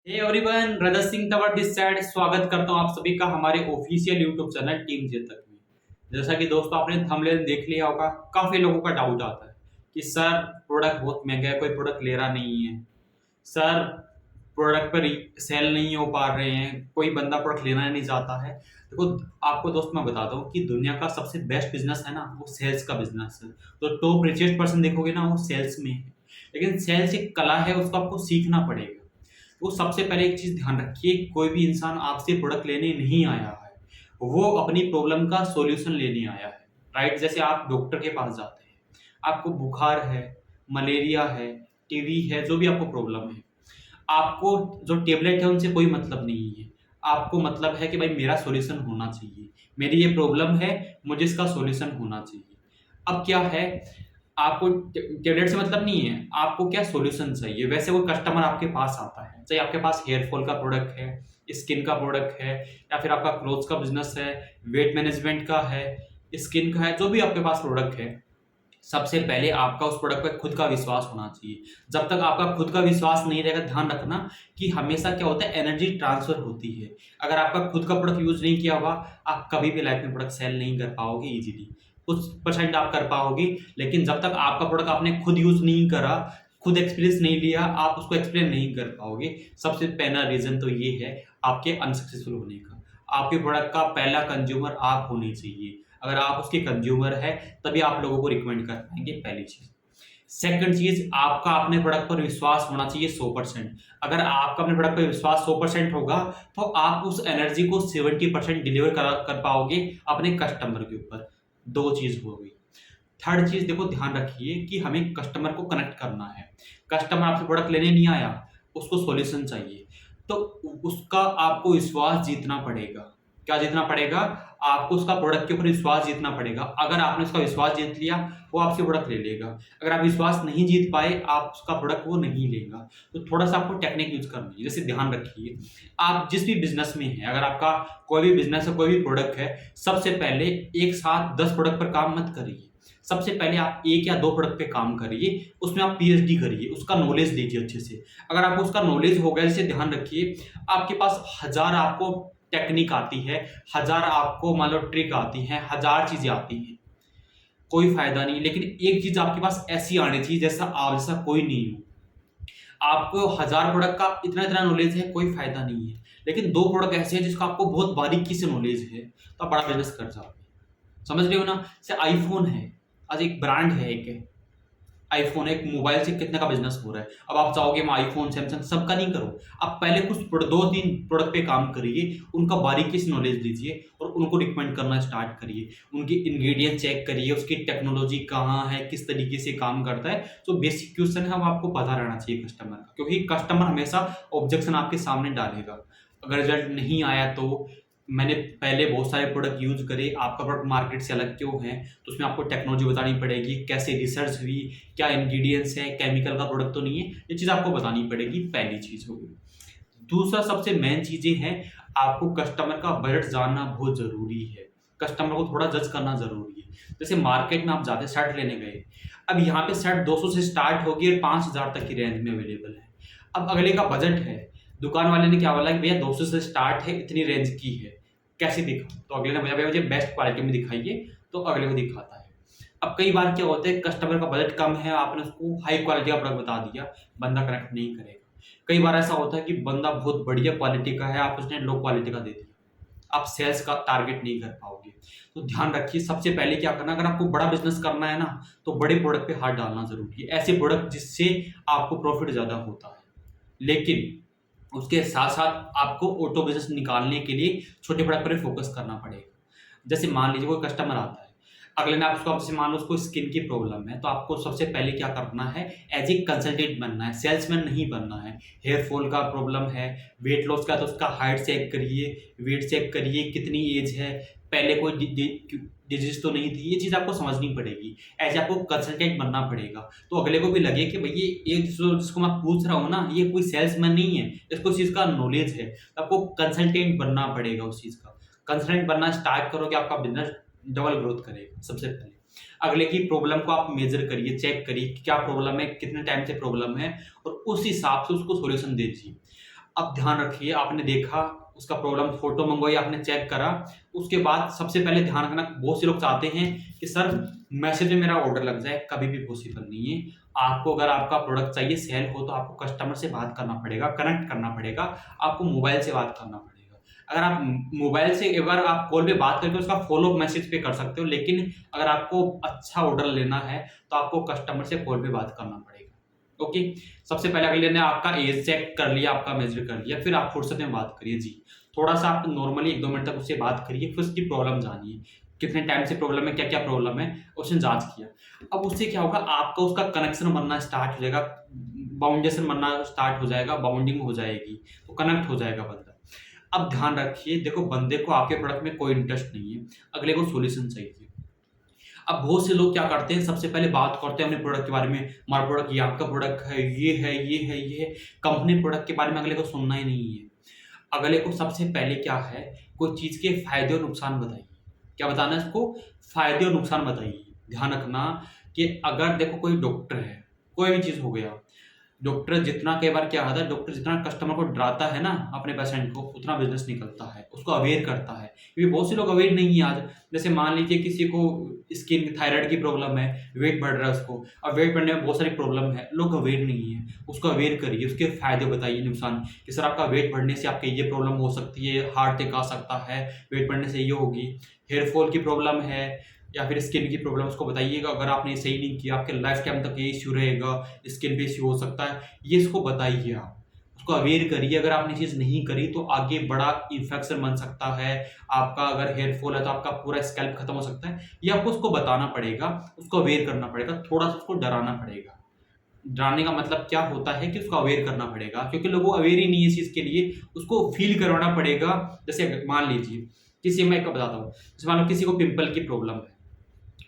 Hey everyone, Rajat Singh Tanwar this side स्वागत करता हूं आप सभी का हमारे official YouTube channel team J तक में। जैसा कि दोस्तों आपने थंबनेल देख लिया होगा, काफी लोगों का डाउट आता है कि सर प्रोडक्ट बहुत महंगा है, कोई प्रोडक्ट ले रहा नहीं है। सर प्रोडक्ट पर सेल नहीं हो पा रहे हैं, कोई बंदा प्रोडक्ट लेना नहीं चाहता है। देखो, आपको दोस्त मैं बताता हूँ कि दुनिया का सबसे बेस्ट बिजनेस है ना, वो सेल्स का बिजनेस है। तो टॉप रिचेस्ट पर्सन देखोगे ना, वो सेल्स में है। लेकिन सेल्स एक कला है, उसको आपको सीखना पड़ेगा। तो सबसे पहले एक चीज ध्यान रखिए, कोई भी इंसान आपसे प्रोडक्ट लेने नहीं आया है, वो अपनी प्रॉब्लम का सॉल्यूशन लेने आया है। राइट? जैसे आप डॉक्टर के पास जाते हैं, आपको बुखार है, मलेरिया है, टीवी है, जो भी आपको प्रॉब्लम है, आपको जो टेबलेट है उनसे कोई मतलब नहीं है। आपको मतलब है कि भाई मेरा सॉल्यूशन होना चाहिए, मेरी ये प्रॉब्लम है, मुझे इसका सॉल्यूशन होना चाहिए। अब क्या है, आपको टेबलेट से मतलब नहीं है, आपको क्या सॉल्यूशन चाहिए। वैसे वो कस्टमर आपके पास आता है, चाहे आपके पास हेयर फॉल का प्रोडक्ट है, स्किन का प्रोडक्ट है, या फिर आपका क्लोथ्स का बिजनेस है, वेट मैनेजमेंट का है, स्किन का है, जो भी आपके पास प्रोडक्ट है, सबसे पहले आपका उस प्रोडक्ट पे खुद का विश्वास होना चाहिए। जब तक आपका खुद का विश्वास नहीं रहेगा, ध्यान रखना कि हमेशा क्या होता है, एनर्जी ट्रांसफर होती है। अगर आपका खुद का प्रोडक्ट यूज नहीं किया हुआ, आप कभी भी लाइफ में प्रोडक्ट सेल नहीं कर पाओगे इजीली। कुछ परसेंट आप कर पाओगे, लेकिन जब तक आपका प्रोडक्ट आपने खुद यूज नहीं करा, खुद एक्सपीरियंस नहीं लिया, आप उसको एक्सप्लेन नहीं कर पाओगे। सबसे पहला रीजन तो ये है आपके अनसक्सेसफुल होने का। आपके प्रोडक्ट का पहला कंज्यूमर आप होने चाहिए। अगर आप उसके कंज्यूमर है, तभी आप लोगों को रिकमेंड कर पाएंगे, पहली चीज। सेकंड चीज, आपका अपने प्रोडक्ट पर विश्वास होना चाहिए 100%। अगर आपका अपने प्रोडक्ट पर विश्वास 100% होगा, तो आप उस एनर्जी को 70% डिलीवर कर पाओगे अपने कस्टमर के ऊपर। दो चीज हो गई। थर्ड चीज, देखो ध्यान रखिए कि हमें कस्टमर को कनेक्ट करना है। कस्टमर आपसे प्रोडक्ट लेने नहीं आया, उसको सॉल्यूशन चाहिए, तो उसका आपको विश्वास जीतना पड़ेगा। क्या जीतना पड़ेगा? आपको उसका प्रोडक्ट के ऊपर विश्वास जीतना पड़ेगा। अगर आपने उसका विश्वास जीत लिया, वो आपसे प्रोडक्ट ले लेगा। अगर आप विश्वास नहीं जीत पाए, आप उसका प्रोडक्ट वो नहीं लेगा। तो थोड़ा सा आपको टेक्निक यूज करनी है। जैसे ध्यान रखिए, आप जिस भी बिजनेस में हैं, अगर आपका कोई भी बिजनेस है, कोई भी प्रोडक्ट है, सबसे पहले एक साथ 10 प्रोडक्ट पर काम मत करिए। सबसे पहले आप एक या दो प्रोडक्ट पे काम करिए, उसमें आप पीएचडी करिए, उसका नॉलेज लीजिए अच्छे से। अगर आपको उसका नॉलेज हो गया, जैसे ध्यान रखिए, आपके पास हजार आपको टेक्निक आती है, हजार आपको मान लो ट्रिक आती है, हजार चीजें आती हैं, कोई फायदा नहीं। लेकिन एक चीज आपके पास ऐसी आनी चाहिए जैसा आप जैसा कोई नहीं हो। आपको हजार प्रोडक्ट का इतना इतना नॉलेज है, कोई फायदा नहीं है। लेकिन दो प्रोडक्ट ऐसे हैं जिसका आपको बहुत बारीकी से नॉलेज है, तो आप बड़ा बिजनेस कर जाओगे। समझ रहे हो ना? जैसे आईफोन है, आज एक ब्रांड है, एक आईफोन, एक मोबाइल से कितने का बिजनेस हो रहा है। अब आप चाहोगे मैं आईफोन सैमसंग सबका नहीं करो, आप पहले कुछ दो तीन प्रोडक्ट पे काम करिए, उनका बारीकी से नॉलेज लीजिए और उनको रिकमेंड करना स्टार्ट करिए। उनकी इंग्रेडिएंट चेक करिए, उसकी टेक्नोलॉजी कहाँ है, किस तरीके से काम करता है। तो बेसिक क्वेश्चन है, वो आपको पता रहना चाहिए कस्टमर का, क्योंकि कस्टमर हमेशा ऑब्जेक्शन आपके सामने डालेगा। अगर रिजल्ट नहीं आया तो मैंने पहले बहुत सारे प्रोडक्ट यूज करे, आपका प्रोडक्ट मार्केट से अलग क्यों है, तो उसमें आपको टेक्नोलॉजी बतानी पड़ेगी, कैसे रिसर्च हुई, क्या इंग्रेडिएंट्स है, केमिकल का प्रोडक्ट तो नहीं है, ये चीज़ आपको बतानी पड़ेगी। पहली चीज़ होगी। दूसरा सबसे मेन चीज़ें हैं, आपको कस्टमर का बजट जानना बहुत ज़रूरी है। कस्टमर को थोड़ा जज करना ज़रूरी है। जैसे मार्केट में आप जाते शर्ट लेने गए, अब यहाँ पे शर्ट 200 से स्टार्ट होगी और 5000 तक की रेंज में अवेलेबल है। अब अगले का बजट है, दुकान वाले ने क्या बोला कि भैया 200 से स्टार्ट है, इतनी रेंज की है, कैसे दिखाऊं? तो अगले ने बोला भैया मुझे बेस्ट क्वालिटी में दिखाइए, तो अगले को दिखाता है। अब कई बार क्या होता है, कस्टमर का बजट कम है, आपने उसको हाई क्वालिटी का प्रोडक्ट बता दिया, बंदा कनेक्ट नहीं करेगा। कई बार ऐसा होता है कि बंदा बहुत बढ़िया क्वालिटी का है, आप उसने लो क्वालिटी का दे दिया, आप सेल्स का टारगेट नहीं कर पाओगे। तो ध्यान रखिए, सबसे पहले क्या करना, अगर आपको बड़ा बिजनेस करना है ना, तो बड़े प्रोडक्ट पे हाथ डालना जरूरी है। ऐसे प्रोडक्ट जिससे आपको प्रॉफिट ज्यादा होता है। लेकिन उसके साथ साथ आपको ऑटो बिजनेस निकालने के लिए छोटे प्रोडक्ट पर फोकस करना पड़ेगा। जैसे मान लीजिए कोई कस्टमर आता है, अगले ने आपको, आपसे मान लो उसको स्किन की प्रॉब्लम है, तो आपको सबसे पहले क्या करना है, एज ए कंसल्टेंट बनना है, सेल्समैन नहीं बनना है। हेयर फॉल का प्रॉब्लम है, वेट लॉस का, तो उसका हाइट चेक करिए, वेट चेक करिए, कितनी एज है, पहले कोई डिजीज तो नहीं थी, ये चीज़ आपको समझनी पड़ेगी। ऐसे आपको कंसल्टेंट बनना पड़ेगा, तो अगले को भी लगे कि भैया ये जिसको मैं पूछ रहा हूँ ना, ये कोई सेल्समैन नहीं है, इसको इस चीज़ का नॉलेज है। तो आपको कंसल्टेंट बनना पड़ेगा उस चीज़ का। कंसल्टेंट बनना स्टार्ट करोगे, आपका बिजनेस डबल ग्रोथ करेगा। सबसे पहले अगले की प्रॉब्लम को आप मेजर करिए, चेक करिए कि क्या प्रॉब्लम है, कितने टाइम से प्रॉब्लम है, और उस हिसाब से उसको सॉल्यूशन दीजिए। अब ध्यान रखिए, आपने देखा उसका प्रॉब्लम, फोटो मंगवाई, आपने चेक करा, उसके बाद सबसे पहले ध्यान रखना, बहुत से लोग चाहते हैं कि सर मैसेज में मेरा ऑर्डर लग जाए, कभी भी पॉसिबल नहीं है। आपको अगर आपका प्रोडक्ट चाहिए सेल हो तो आपको कस्टमर से बात करना पड़ेगा, कनेक्ट करना पड़ेगा, आपको मोबाइल से बात करना पड़ेगा। अगर आप मोबाइल से एक बार आप कॉल पे बात करके उसका फॉलो मैसेज पे कर सकते हो, लेकिन अगर आपको अच्छा ऑर्डर लेना है तो आपको कस्टमर से कॉल पे बात करना पड़ेगा। ओके, सबसे पहले अगर लेने आपका एज चेक कर लिया, आपका मेजर कर लिया, फिर आप फुर्सत में बात करिए जी। थोड़ा सा आप नॉर्मली 1-2 मिनट तक उससे बात करिए, फिर उसकी प्रॉब्लम जानिए, कितने टाइम से प्रॉब्लम है, क्या क्या प्रॉब्लम है, उसने जांच किया। अब उससे क्या होगा, आपका उसका कनेक्शन बनना स्टार्ट हो जाएगा, बाउंडेशन बनना स्टार्ट हो जाएगा, बाउंडिंग हो जाएगी, तो कनेक्ट हो जाएगा बंदा। अब ध्यान रखिए, देखो बंदे को आपके प्रोडक्ट में कोई इंटरेस्ट नहीं है, अगले को सॉल्यूशन चाहिए। अब बहुत से लोग क्या करते हैं, सबसे पहले बात करते हैं अपने प्रोडक्ट के बारे में, हमारा प्रोडक्ट ये, आपका प्रोडक्ट है, ये है, ये है, ये है। कंपनी प्रोडक्ट के बारे में अगले को सुनना ही नहीं है। अगले को सबसे पहले क्या है, कोई चीज़ के फायदे और नुकसान बताइए। क्या बताना है इसको, फायदे और नुकसान बताइए। ध्यान रखना कि अगर देखो कोई डॉक्टर है, कोई भी चीज़ हो गया, डॉक्टर जितना, कई बार क्या होता है, डॉक्टर जितना कस्टमर को डराता है ना, अपने पेशेंट को, उतना बिजनेस निकलता है, उसको अवेयर करता है। क्योंकि बहुत से लोग अवेयर नहीं है आज। जैसे मान लीजिए किसी को स्किन थायराइड की प्रॉब्लम है, वेट बढ़ रहा है उसको, अब वेट बढ़ने में बहुत सारी प्रॉब्लम है, लोग अवेयर नहीं है। उसको अवेयर करिए, उसके फायदे बताइए, नुकसान, कि सर आपका वेट बढ़ने से आपके ये प्रॉब्लम हो सकती है, हार्ट अटैक आ सकता है, वेट बढ़ने से ये होगी, हेयर फॉल की प्रॉब्लम है, या फिर स्किन की प्रॉब्लम, उसको बताइएगा अगर आपने सही नहीं किया आपके लाइफ टाइम तक ये इश्यू रहेगा, स्किन पे इश्यू हो सकता है, ये इसको बताइए आप, उसको अवेयर करिए। अगर आपने चीज़ नहीं करी तो आगे बड़ा इन्फेक्शन बन सकता है, आपका अगर हेयर फॉल है तो आपका पूरा स्कैल्प खत्म हो सकता है। ये आपको उसको बताना पड़ेगा, उसको अवेयर करना पड़ेगा, थोड़ा सा उसको डराना पड़ेगा। डराने का मतलब क्या होता है कि उसको अवेयर करना पड़ेगा, क्योंकि लोगों को अवेयर ही नहीं है इस चीज़ के लिए, उसको फील करवाना पड़ेगा। जैसे मान लीजिए किसी, मैं बताता हूँ, जैसे मान लो किसी को पिंपल की प्रॉब्लम है,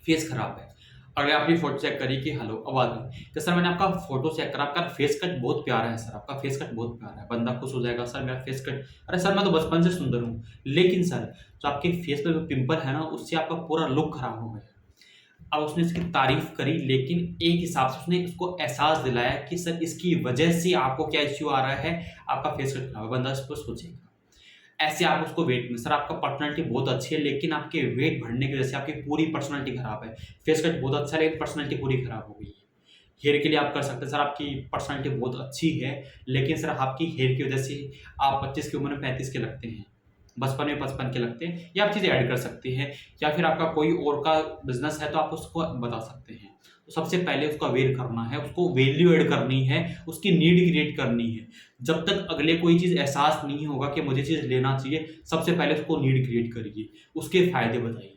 फेस खराब है, अगर आपने फोटो चेक करी कि हेलो आवाज में कि सर मैंने आपका फोटो चेक करा, आपका फेस कट बहुत प्यारा है सर, आपका फेस कट बहुत प्यारा है, बंदा खुश हो जाएगा, सर मेरा फेस कट, अरे सर मैं तो बचपन से सुंदर हूँ, लेकिन सर जो आपके फेस पे जो पिंपल है ना, उससे आपका पूरा लुक खराब हो गया। अब उसने इसकी तारीफ करी, लेकिन एक हिसाब से उसने उसको एहसास दिलाया कि सर इसकी वजह से आपको क्या इश्यू आ रहा है, आपका फेस कट खराब है, बंदा इस पर सोचेगा। ऐसे आप उसको वेट में, सर आपका पर्सनैलिटी बहुत अच्छी है, लेकिन आपके वेट बढ़ने की वजह से आपकी पूरी पर्सनैलिटी खराब है, फेस कट बहुत अच्छा है लेकिन पर्सनैलिटी पूरी खराब हो गई है। हेयर के लिए आप कर सकते हैं, सर आपकी पर्सनैलिटी बहुत अच्छी है, लेकिन सर आपकी हेयर की वजह से आप 25 की उम्र में 35 के लगते हैं, बचपन में 55 के लगते हैं। ये आप चीज़ें ऐड कर सकते हैं, या फिर आपका कोई और का बिजनेस है तो आप उसको बता सकते हैं। तो सबसे पहले उसको अवेयर करना है, उसको वैल्यू ऐड करनी है, उसकी नीड क्रिएट करनी है। जब तक अगले कोई चीज़ एहसास नहीं होगा कि मुझे चीज़ लेना चाहिए, सबसे पहले उसको नीड क्रिएट करिए, उसके फायदे बताइए।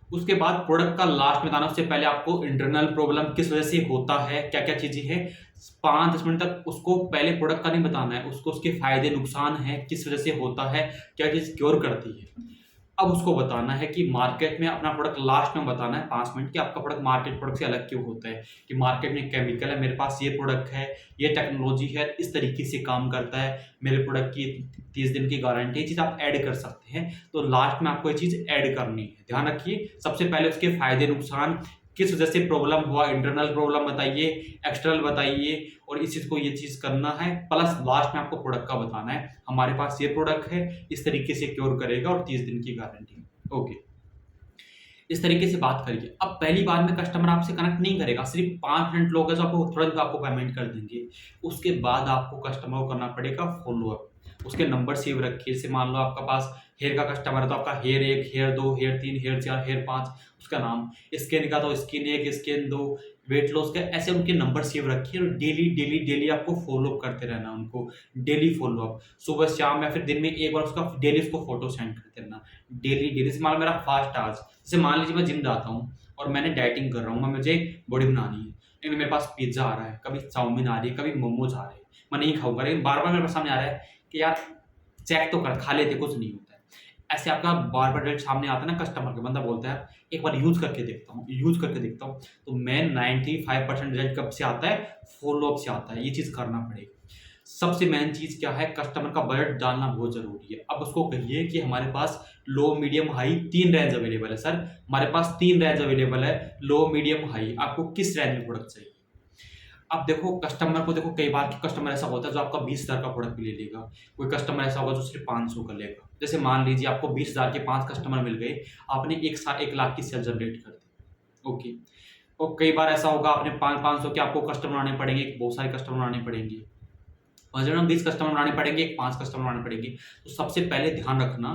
उसके बाद प्रोडक्ट का लास्ट में बताना, उससे पहले आपको इंटरनल प्रॉब्लम किस वजह से होता है, क्या क्या चीज़ें हैं, 5-10 मिनट तक उसको पहले प्रोडक्ट का नहीं बताना है, उसको उसके फायदे नुकसान है, किस वजह से होता है, क्या चीज़ क्योर करती है। अब उसको बताना है कि मार्केट में अपना प्रोडक्ट लास्ट में बताना है 5 मिनट कि आपका प्रोडक्ट मार्केट प्रोडक्ट से अलग क्यों होता है, कि मार्केट में केमिकल है, मेरे पास ये प्रोडक्ट है, ये टेक्नोलॉजी है, इस तरीके से काम करता है, मेरे प्रोडक्ट की 30 दिन की गारंटी, ये चीज़ आप ऐड कर सकते हैं। तो लास्ट में आपको ये चीज़ ऐड करनी है। ध्यान रखिए, सबसे पहले उसके फायदे नुकसान, किस वजह से प्रॉब्लम हुआ, इंटरनल प्रॉब्लम बताइए, एक्सटर्नल बताइए, और इस चीज़ को ये चीज़ करना है। प्लस लास्ट में आपको प्रोडक्ट का बताना है, हमारे पास ये प्रोडक्ट है, इस तरीके से क्योर करेगा और 30 दिन की गारंटी। ओके, इस तरीके से बात करिए। अब पहली बार में कस्टमर आपसे कनेक्ट नहीं करेगा, सिर्फ 5 मिनट लोग हैं तो आपको तुरंत आपको पेमेंट कर देंगे। उसके बाद आपको कस्टमर को करना पड़ेगा फॉलोअप, उसके नंबर सेव रखिए। जैसे मान लो आपका पास हेयर का कस्टमर है तो आपका hair 1, hair 2, hair 3, hair 4, hair 5, उसका नाम, स्किन का तो स्किन 1, स्किन 2, वेट लॉस का, ऐसे उनके नंबर सेव रखिए और डेली डेली डेली आपको फॉलोअप करते रहना उनको, डेली फॉलोअप, सुबह शाम या फिर दिन में एक बार उसका डेली उसको फोटो सेंड करते रहना, डेली डेली। से मान लो मेरा फास्ट आज, जैसे मान लीजिए मैं जिम जाता हूँ और मैंने डाइटिंग कर रहा हूँ, मुझे बॉडी बनानी है, लेकिन मेरे पास पिज्ज़ा आ रहा है, कभी चाउमीन आ रही है, कभी मोमोज आ रहे हैं, मैं नहीं खाऊंगा, लेकिन बार बार मेरे पास सामने आ रहा है कि यार चेक तो कर, खा लेते, कुछ नहीं होता है। ऐसे आपका बार बार रिजल्ट सामने आता है ना, कस्टमर के, बंदा बोलता है एक बार यूज करके देखता हूँ, यूज करके देखता हूँ, तो मैं 95% रिजल्ट कब से आता है, फॉलोअप से आता है। ये चीज़ करना पड़ेगा। सबसे मेन चीज़ क्या है, कस्टमर का बजट डालना बहुत ज़रूरी है। अब उसको कहिए कि हमारे पास लो, मीडियम, हाई 3 रेंज अवेलेबल है। सर हमारे पास 3 रेंज अवेलेबल है, लो, मीडियम, हाई, आपको किस रेंज में प्रोडक्ट चाहिए। अब देखो कस्टमर को, देखो कई बार कस्टमर ऐसा होता है जो आपका 20,000 का प्रोडक्ट भी ले लेगा, कोई कस्टमर ऐसा होगा जो सिर्फ 500 का लेगा। जैसे मान लीजिए आपको 20,000 के 5 कस्टमर मिल गए, आपने 1 लाख की सेल जनरेट कर दी, ओके। और कई बार ऐसा होगा आपने 500 के आपको कस्टमर बनाने पड़ेंगे, बहुत सारे कस्टमर बनाने पड़ेंगे, और जब हम 20 कस्टमर बनाने पड़ेंगे, 5 कस्टमर बनाने पड़ेंगे। तो सबसे पहले ध्यान रखना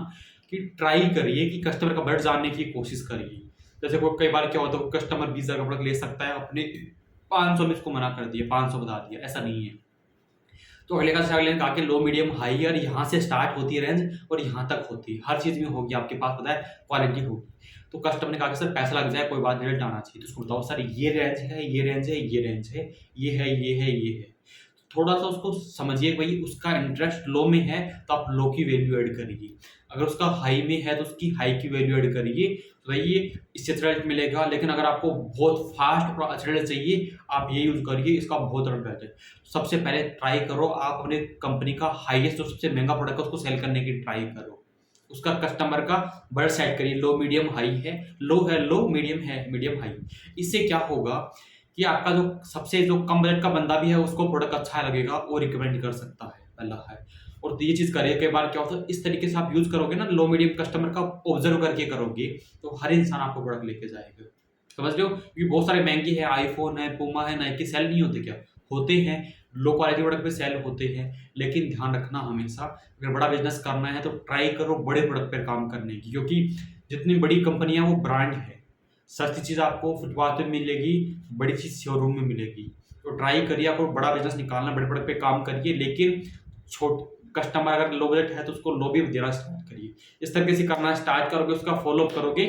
कि ट्राई करिए कि कस्टमर का बजट जानने की कोशिश करिए। जैसे कोई कई बार क्या होता है, कस्टमर 20,000 का प्रोडक्ट ले सकता है, अपने 500 में इसको मना कर दिया, 500 बता दिया, ऐसा नहीं है। तो अगले का अगले कहा कि लो मीडियम हाई, और यहाँ से स्टार्ट होती है रेंज और यहाँ तक होती है, हर चीज़ में होगी आपके पास, पता है क्वालिटी होगी। तो कस्टमर ने कहा कि सर पैसा लग जाए कोई बात नहीं, रिजल्ट आना चाहिए। तो उसको बताओ सर ये रेंज है, ये रेंज है, ये रेंज है, ये है, ये है, ये है। थोड़ा सा उसको समझिए, भाई उसका इंटरेस्ट लो में है तो आप लो की वैल्यू ऐड करिए, अगर उसका हाई में है तो उसकी हाई की वैल्यू ऐड करिए, तो भाई ये इससे रिजल्ट मिलेगा। लेकिन अगर आपको बहुत फास्ट और अच्छा रिजल्ट चाहिए, आप ये यूज करिए, इसका बहुत रिजल्ट है। सबसे पहले ट्राई करो, आप अपने कंपनी का हाईएस्ट जो सबसे महंगा प्रोडक्ट है उसको सेल करने की ट्राई करो, उसका कस्टमर का बजट सेट करिए, लो मीडियम हाई है, लो है लो, मीडियम है मीडियम हाई। इससे क्या होगा कि आपका जो सबसे जो कम बजट का बंदा भी है उसको प्रोडक्ट अच्छा लगेगा और रिकमेंड कर सकता है, पहला है। और ये चीज़ करिए, कई बार क्या होता है इस तरीके से आप यूज करोगे ना, लो मीडियम कस्टमर का ऑब्जर्व करके करोगे, तो हर इंसान आपको प्रोडक्ट लेके जाएगा, समझ लो। क्योंकि बहुत सारे महंगी है, आईफोन है, पूमा है, नाइकी, सेल नहीं होते क्या, होते हैं, लो क्वालिटी प्रोडक्ट पे सेल होते हैं। लेकिन ध्यान रखना हमेशा, अगर बड़ा बिजनेस करना है तो ट्राई करो बड़े प्रोडक्ट पर काम करने की, क्योंकि जितनी बड़ी कंपनियां वो ब्रांड है, सस्ती चीज़ आपको फुटपाथ पे मिलेगी, बड़ी चीज़ शोरूम में मिलेगी। तो ट्राई करिए, आपको बड़ा बिजनेस निकालना, बड़े प्रोडक्ट पे काम करिए, लेकिन छोट कस्टमर अगर लो बजट है तो उसको लो भी देना स्टार्ट करिए। इस तरीके से करना स्टार्ट करोगे, उसका फॉलो अप करोगे,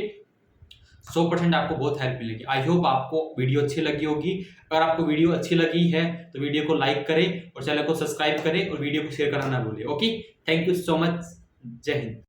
100% आपको बहुत हेल्प मिलेगी। आई होप आपको वीडियो अच्छी लगी होगी। अगर आपको वीडियो अच्छी लगी है तो वीडियो को लाइक करें और चैनल को सब्सक्राइब करें और वीडियो को शेयर करना ना भूलें। Okay, thank you so much, जय हिंद।